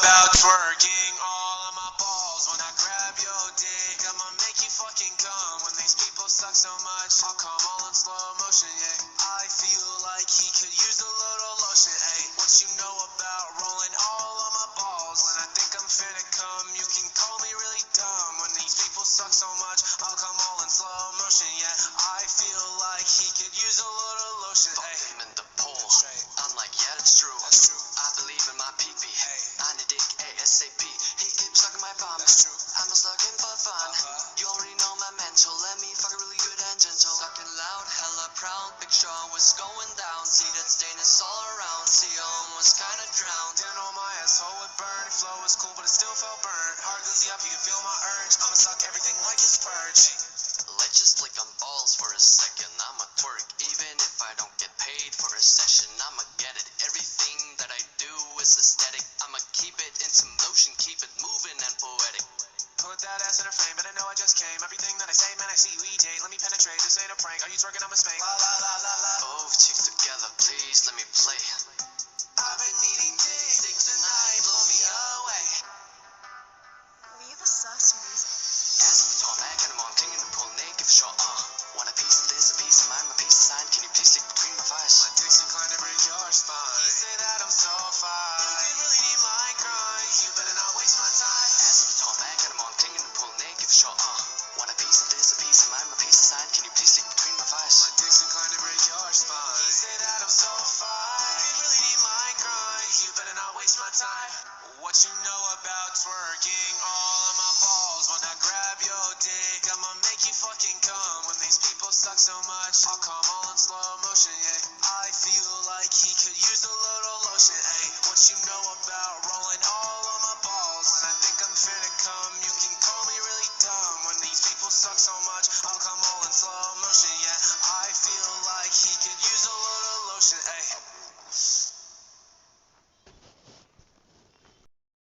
about twerking all of my balls when I grab your dick. I'ma make you fucking come. When these people suck so much, I'll come all in slow motion, yeah. I feel like he could use a little lotion, ayy. What you know about rolling all of my balls? When I think I'm finna come, you can call me really dumb. When these people suck so much, I'll come all in slow motion, yeah. I feel like he could use a little lotion, Fuck ayy. him in the pool. I'm like, yeah, that's true. I believe in my PP. I need dick ASAP. He keeps sucking my palm. I'ma suck him for fun. You already know my mental. Let me fuck it really good and gentle. Sucking loud, hella proud. Big Shaw was going down. See that stain is all around. See, I almost kinda drowned. Didn't know my asshole would burn. Flow was cool, but it still felt burnt. Heart glizzy up, you can feel my urge. I'ma suck everything like it's purge. Let's just lick on balls for a second. I'ma twerk even if I don't get paid for a session. I'ma get it. Everything that I do is aesthetic. I'ma keep it in some motion, keep it moving and poetic. Put that ass in a frame, but I know I just came. Everything that I say, man, I see we date. Let me penetrate, this ain't a prank. Are you twerking? I'ma spank. La la la la la. Both cheeks together, please let me play. I've been needing dick tonight, blow me away. Were you the sus music? Ass on the top, back and I'm on ting in the pool naked for sure. Want a piece of this, a piece of mine, my piece of sign. Can you please stick between my thighs? My dick's inclined to break your spine. He say that I'm so fine. You can really need my grind. You better not waste my time. Ass on the top, back and I'm on ting in the pool naked for sure. Want a piece of this, a piece of mine, my piece of sign. Can you please stick between my thighs? My dick's inclined to break your spine. He say that I'm so fine. You can really need my grind. You better not waste my time. What you know about twerking all of my balls when I grab your dick? I'ma make you fucking come. When these people suck so much, I'll come all in slow motion, yeah. I feel like he could use a little lotion, ayy. What you know about rolling all of my balls? When I think I'm finna come, you can call me really dumb. When these people suck so much, I'll come all in slow motion, yeah. I feel like he could use a little lotion, ayy.